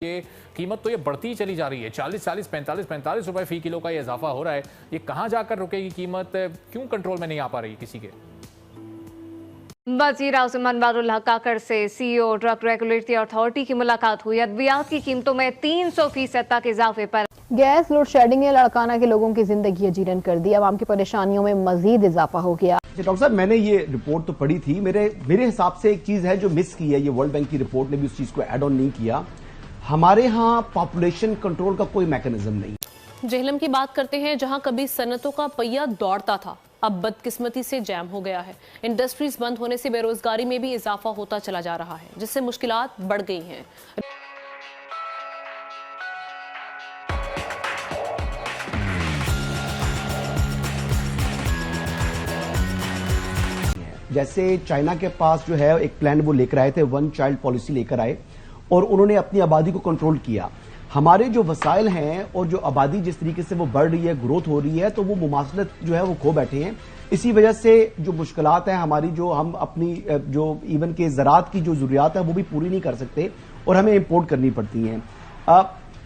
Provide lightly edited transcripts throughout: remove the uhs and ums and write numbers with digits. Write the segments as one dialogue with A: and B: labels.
A: ये कीमत तो ये बढ़ती ही चली जा रही है। 40-40, 45-45 रुपए फी किलो का ये इजाफा हो रहा है। ये कहां जाकर रुकेगी कीमत? क्यों कंट्रोल में नहीं आ पा रही किसी के?
B: वज़ीर आज़म अनवारुल हक काकड़ से सीईओ ड्रग रेगुलेटरी अथॉरिटी की मुलाकात हुई। अद्वियात की कीमतों में 300% तक इजाफे पर
C: गैस लोड शेडिंग ने लड़काना के लोगों की जिंदगी अजीरन कर दी। आवाम की परेशानियों में मजीद इजाफा हो गया।
D: डॉक्टर साहब, मैंने ये रिपोर्ट तो पढ़ी थी। मेरे हिसाब से एक चीज है जो मिस की है, ये वर्ल्ड बैंक की रिपोर्ट ने भी उस चीज को ऐड ऑन नहीं किया। हमारे यहाँ पॉपुलेशन कंट्रोल का कोई मैकेनिज्म नहीं।
E: जेहलम की बात करते हैं, जहां कभी सनतों का पहिया दौड़ता था, अब बदकिस्मती से जैम हो गया है। इंडस्ट्रीज बंद होने से बेरोजगारी में भी इजाफा होता चला जा रहा है, जिससे मुश्किलात बढ़ गई हैं।
D: जैसे चाइना के पास जो है एक प्लान वो लेकर आए थे, वन चाइल्ड पॉलिसी लेकर आए और उन्होंने अपनी आबादी को कंट्रोल किया। हमारे जो वसाइल हैं और जो आबादी जिस तरीके से वो बढ़ रही है, ग्रोथ हो रही है, तो वो मुमासलत जो है वो खो बैठे हैं। इसी वजह से जो मुश्किलात हैं हमारी, जो हम अपनी जो इवन के ज़राअत की जो जरूरियात है वो भी पूरी नहीं कर सकते और हमें इम्पोर्ट करनी पड़ती हैं।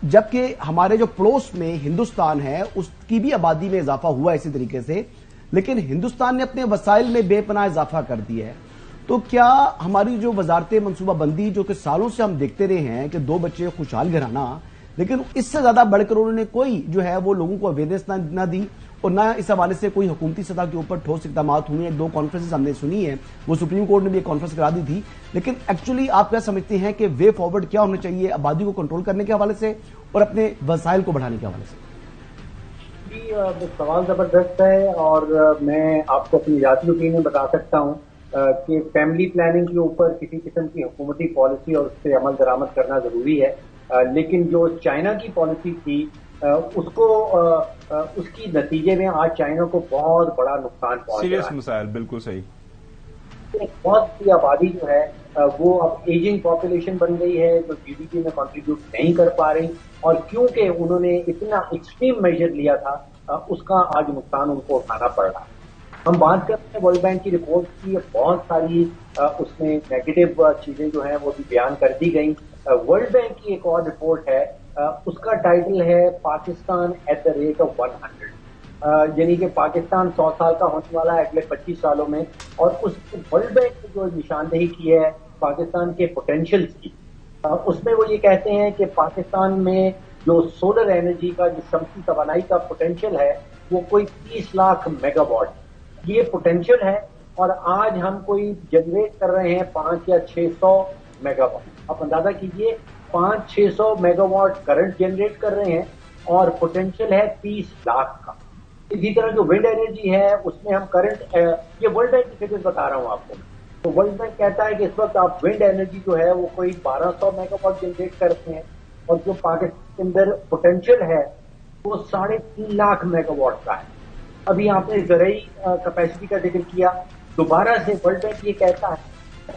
D: जबकि हमारे जो पड़ोस में हिंदुस्तान है उसकी भी आबादी में इजाफा हुआ इसी तरीके से, लेकिन हिंदुस्तान ने अपने वसाइल में बेपनाह इजाफा कर दिया है। तो क्या हमारी जो वजारत मनसूबाबंदी जो कि सालों से हम देखते रहे हैं कि 2 बच्चे खुशहाल घराना, लेकिन इससे ज्यादा बढ़कर उन्होंने कोई जो है वो लोगों को अवेयरनेस ना दी और ना इस हवाले से कोई हुकूमती सतह के ऊपर ठोस इकदाम हुए हैं। 2 कॉन्फ्रेंसेस हमने सुनी है, वो सुप्रीम कोर्ट ने भी एक कॉन्फ्रेंस करा दी थी। लेकिन एक्चुअली आप क्या समझते हैं कि वे फॉरवर्ड क्या होना चाहिए आबादी को कंट्रोल करने के हवाले से और अपने वसाइल को बढ़ाने के हवाले से?
F: सवाल जबरदस्त है और मैं आपको अपनी जाती ओपिनियन बता सकता हूं कि फैमिली प्लानिंग के ऊपर किसी किस्म की हुकूमती पॉलिसी और उस पर अमल दरामद करना जरूरी है। लेकिन जो चाइना की पॉलिसी थी उसको उसकी नतीजे में आज चाइना को बहुत बड़ा नुकसान पहुंच रहा है।
G: सीरियस मसाइल, बिल्कुल सही।
F: बहुत सी आबादी जो है वो अब एजिंग पॉपुलेशन बन गई है जो जीडीपी में कंट्रीब्यूट नहीं कर पा रही, और क्योंकि उन्होंने इतना एक्सट्रीम मेजर लिया था उसका आज नुकसान उनको उठाना पड़ रहा है। हम बात करते हैं वर्ल्ड बैंक की रिपोर्ट की, बहुत सारी उसमें नेगेटिव चीजें जो हैं वो भी बयान कर दी गई। वर्ल्ड बैंक की एक और रिपोर्ट है, उसका टाइटल है Pakistan at the rate of 100, यानी कि पाकिस्तान 100 साल का होने वाला है अगले 25 सालों में। और उस वर्ल्ड बैंक ने जो निशानदेही की है पाकिस्तान के पोटेंशियल्स की, उसमें वो ये कहते हैं कि पाकिस्तान में जो सोलर एनर्जी का, जो शमसी तवानाई का पोटेंशियल है वो कोई 30 लाख मेगावाट ये पोटेंशियल है, और आज हम कोई जनरेट कर रहे हैं 5 या 600 मेगावाट। आप अंदाजा कीजिए, 500-600 मेगावाट करंट जनरेट कर रहे हैं और पोटेंशियल है 30 लाख का। इसी तरह जो विंड एनर्जी है उसमें हम करंट, ये वर्ल्ड बैंक की फिगर्स बता रहा हूं आपको। तो वर्ल्ड बैंक कहता है कि इस वक्त आप विंड एनर्जी जो है वो कोई 1200 मेगावाट जनरेट करते हैं, और जो पाकिस्तान के अंदर पोटेंशियल है वो 3.5 लाख मेगावाट का है। अभी आपने ज़रई कैपेसिटी का जिक्र किया, दोबारा से वर्ल्ड बैंक ये कहता है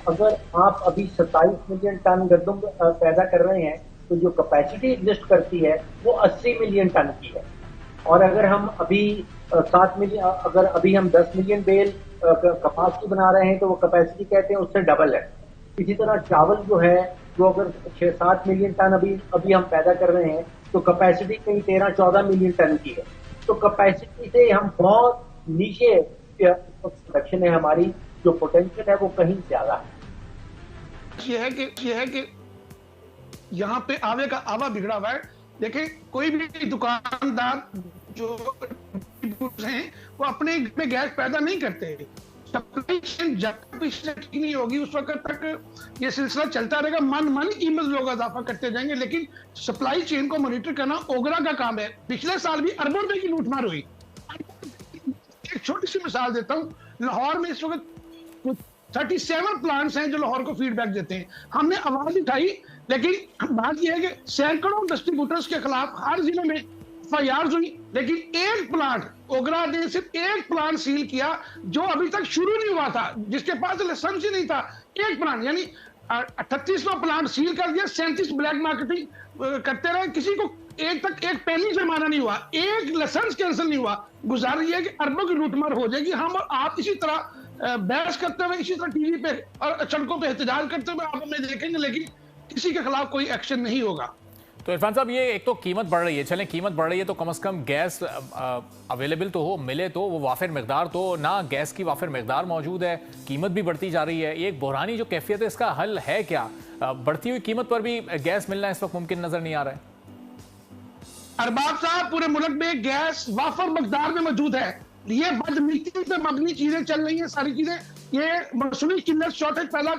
F: अगर आप अभी 27 मिलियन टन गंदम पैदा कर रहे हैं तो जो कैपेसिटी एग्जिस्ट करती है वो 80 मिलियन टन की है। और अगर हम अभी 7 मिलियन, अगर अभी हम 10 मिलियन बेल कपास की बना रहे हैं तो वो कैपेसिटी कहते हैं उससे डबल है। इसी तरह चावल जो है जो अगर 6-7 मिलियन टन अभी हम पैदा कर रहे हैं तो कैपेसिटी कहीं 13-14 मिलियन टन की है। तो कैपेसिटी से हम बहुत नीचे प्रोडक्शन है हमारी, जो पोटेंशियल है वो कहीं ज्यादा है।
H: ये है कि यहाँ पे आवे का आवा बिगड़ा हुआ है। देखिए, कोई भी दुकानदार जो हैं वो अपने घर में गैस पैदा नहीं करते। सप्लाई चेन जब तक पिछले ठीक नहीं होगी उस वक्त तक ये सिलसिला चलता रहेगा। मन कीमत लोग इजाफा करते जाएंगे, लेकिन सप्लाई चेन को मॉनिटर करना ओगरा का काम है। पिछले साल भी अरबों रुपए की लूटमार हुई। एक छोटी सी मिसाल देता हूँ, लाहौर में इस वक्त 37 प्लांट्स हैं जो लाहौर को फीडबैक देते हैं। हमने आवाज उठाई, लेकिन बात यह है कि सैकड़ों डिस्ट्रीब्यूटर्स के खिलाफ हर जिले में एफआईआर हुई, लेकिन एक प्लांट, ओगरा ने सिर्फ एक प्लांट सील किया जो अभी तक शुरू नहीं हुआ था, जिसके पास लाइसेंस ही नहीं था। एक प्लांट, यानी 38वां प्लांट सील कर दिया। 37 ब्लैक मार्केटिंग करते रहे, किसी को एक पेनी जुर्माना नहीं हुआ, एक लाइसेंस कैंसिल नहीं हुआ। गुजारिश है कि अरबों की लूटमार हो जाएगी। हम और आप इसी तरह बहस करते हुए, इसी तरह टीवी पे और सड़कों पे एहतजाज करते हुए आप हमें देखेंगे, लेकिन किसी के खिलाफ कोई एक्शन नहीं होगा।
A: तो इरफान साहब, ये एक तो कीमत बढ़ रही है, चलें कीमत बढ़ रही है तो कम से कम गैस अवेलेबल तो हो, मिले तो वो वाफिर मकदार, तो ना गैस की वाफिर मकदार मौजूद है, कीमत भी बढ़ती जा रही है। ये एक बहरानी जो कैफियत है, इसका हल है क्या? बढ़ती हुई कीमत पर भी गैस मिलना इस वक्त मुमकिन नजर नहीं आ रहा है।
H: अरबाब साहब, पूरे मुल्क में गैस वाफिर मकदार में मौजूद है। ये बदनीति पे मबनी चीजें चल रही हैं, सारी चीजें, ये मौसमी किल्लत शॉर्टेज पैदा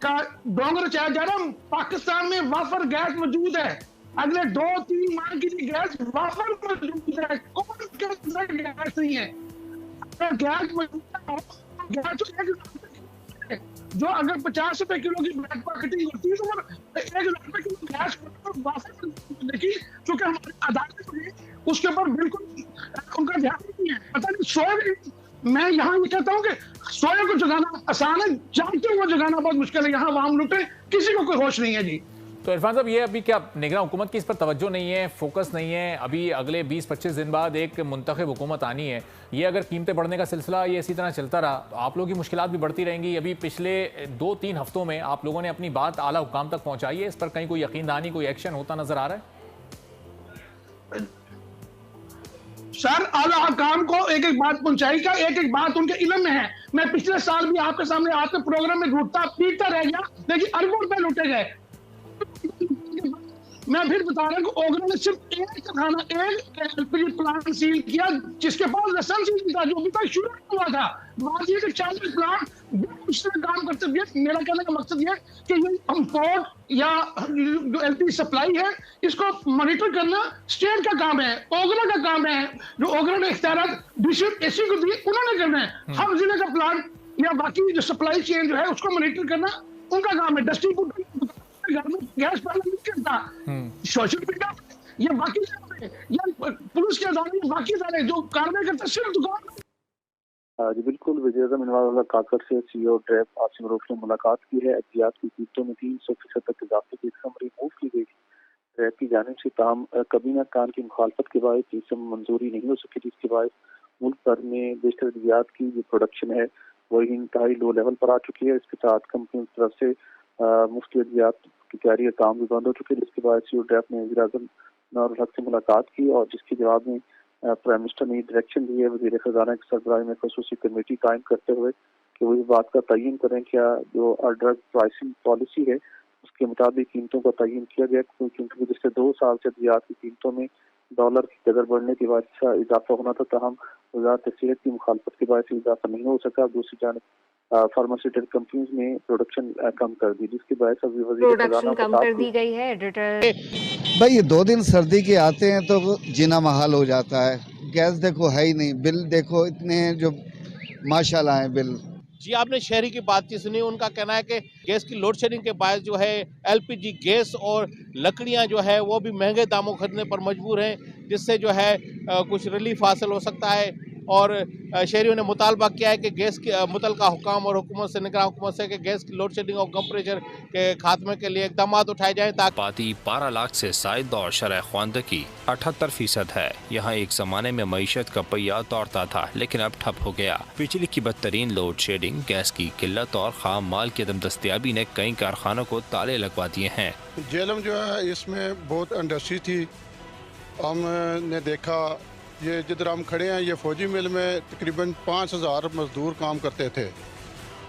H: का डोंगर रचाया जा रहा है। पाकिस्तान में वाफिर गैस मौजूद है, अगले 2-3 माह के लिए गैस वाफिर मौजूद है, कौन के अंदर गैस नहीं है। अगर गैस मौजूद है, गैस जो अगर 50 रुपए किलो की ब्लैक मार्केटिंग होती है तो 1,00,000 रुपए किलो गैस वाफिर, देखिए चूंकि हमारी अदालत में उसके ऊपर बिल्कुल उनका ध्यान नहीं है। पता नहीं सोए, मैं यहाँ ये कहता हूँ कि सोए को जगाना आसान है, जानते हुए जगाना बहुत मुश्किल है। यहाँ वाम लुटे, किसी को कोई होश नहीं है जी।
A: तो इरफान साहब, ये अभी क्या निगरान हुकूमत की इस पर तवज्जो नहीं है, फोकस नहीं है? अभी अगले 20-25 दिन बाद एक मुंतखब हुकूमत आनी है, ये अगर कीमतें बढ़ने का सिलसिला ये इसी तरह चलता रहा तो आप लोगों की मुश्किलात भी बढ़ती रहेंगी। अभी पिछले 2-3 हफ्तों में आप लोगों ने अपनी बात आला हुकाम तक पहुंचाई है, इस पर कहीं कोई यकीनदानी, कोई एक्शन होता नजर आ रहा है?
H: सर, आला हुकाम को एक एक बात पहुंचाई का, एक एक बात उनके इल्म में है। मैं पिछले साल भी आपके सामने आपके प्रोग्राम में लूटता पीटता रह गया, लेकिन अरबों रुपए लूटे गए। मैं फिर बता रहा हूँ कि ओगरा ने सिर्फ एक कारखाना, एक एलपीजी प्लांट सील किया जिसके पास लाइसेंस ही था, जो अभी तक शुरू हुआ था। बात ये कि 40 प्लांट उसमें काम करते हुए, मेरा कहने का मकसद ये कि ये इंपोर्ट या जो एलपीजी सप्लाई है इसको मॉनिटर करना स्टेट का काम है, ओगरा का काम है। जो ओगरा ने इख्तियारात डिस्ट्रिक्ट एसी को दिए, उन्होंने करना है। हर जिले का प्लांट या बाकी जो सप्लाई चेन जो है उसको मॉनिटर करना उनका काम है। डिस्ट्रीब्यूटर घर में गैस पालन नहीं करता, सोशल मीडिया या बाकी या पुलिस के अदालत में बाकी इदारे जो कार्रवाई करते सिर्फ दुकान।
G: जी बिल्कुल, वज़ीर आज़म इनवार काकर से CEO ड्रैप आसिम रोफ ने मुलाकात की है। अद्वियात की कीमतों में 300% तक इजाफे की समरी मूव की गई थी ड्रैप की जानिब से, ताहम कबीना कान की मुखालफत के बाद इसमें मंजूरी नहीं हो सकी, जिसके बाद मुल्क भर में बेशतर अद्वियात की जो प्रोडक्शन है वही इंतहाई लो लेवल पर आ चुकी है। इसके साथ कंपनी की तरफ से मुफ्त अद्वियात की तैयारी का काम भी बंद हो चुके हैं, जिसके बाद CEO ड्रैप ने वज़ीर आज़म नूरुल हक से मुलाकात की और जिसके जवाब में प्राइम मिनिस्टर ने डायरेक्शन दी है वज़ीर खजाना की सरबराही में खसूसी कमेटी कायम करते हुए कि वो इस बात का तयन करें क्या जो ड्रग प्राइसिंग पॉलिसी है उसके मुताबिक कीमतों का तयन किया गया, क्योंकि पिछले 2 साल से अद्वियात की कीमतों में डॉलर की कदर बढ़ने के बाद अच्छा इजाफा होना था, ताहम वज़ारत सेहत की मुखालफत के बाद इजाफा नहीं हो सका। दूसरी जानब फार्मास्यूटिकल कंपनीज ने प्रोडक्शन कम कर दी, जिसकी वजह से
B: प्रोडक्शन कम कर दी गई है। एडिटर
I: भाई ये 2 दिन सर्दी के आते हैं तो जीना महाल हो जाता है। गैस देखो है ही नहीं, बिल देखो इतने जो माशाल्लाह है बिल।
J: जी, आपने शहरी की बातचीत सुनी, उनका कहना है कि गैस की लोड शेडिंग के बाद जो है एलपीजी गैस और लकड़ियां जो है वो भी महंगे दामों खरीदने पर मजबूर हैं, जिससे जो है कुछ रिलीफ हासिल हो सकता है। और शहरियों ने मुतालबा किया है कि गैस की मुतलका हुकाम और हुकूमत से निगरान हुकूमत से कि गैस की लोड शेडिंग और कम प्रेशर के खात्मे के लिए इकदाम उठाए जाएं ताकि
K: पाती 12 लाख से साइद और शरह ख्वानदगी 78% है। यहाँ एक जमाने में मईशत का पहिया दौड़ता था, लेकिन अब ठप हो गया। बिजली की बदतरीन लोड शेडिंग, गैस की किल्लत और खाम माल की अदम दस्तियाबी ने कई कारखानों को ताले लगवा दिए हैं।
L: जेलम जो है इसमें बहुत इंडस्ट्री थी, हमने देखा ये जिधर हम खड़े हैं ये फौजी मिल में तकरीबन 5000 मजदूर काम करते थे।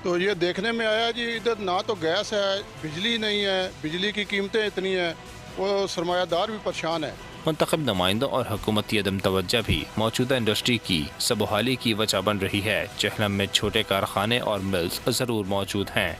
L: तो ये देखने में आया जी इधर ना तो गैस है, बिजली नहीं है, बिजली की कीमतें इतनी हैं, वो सरमायादार भी परेशान है।
K: मुंतखब नुमाइंदों और हुकूमती अदम तवज्जो भी मौजूदा इंडस्ट्री की सबहाली की वजह बन रही है। चहलम में छोटे कारखाने और मिल्स जरूर मौजूद हैं।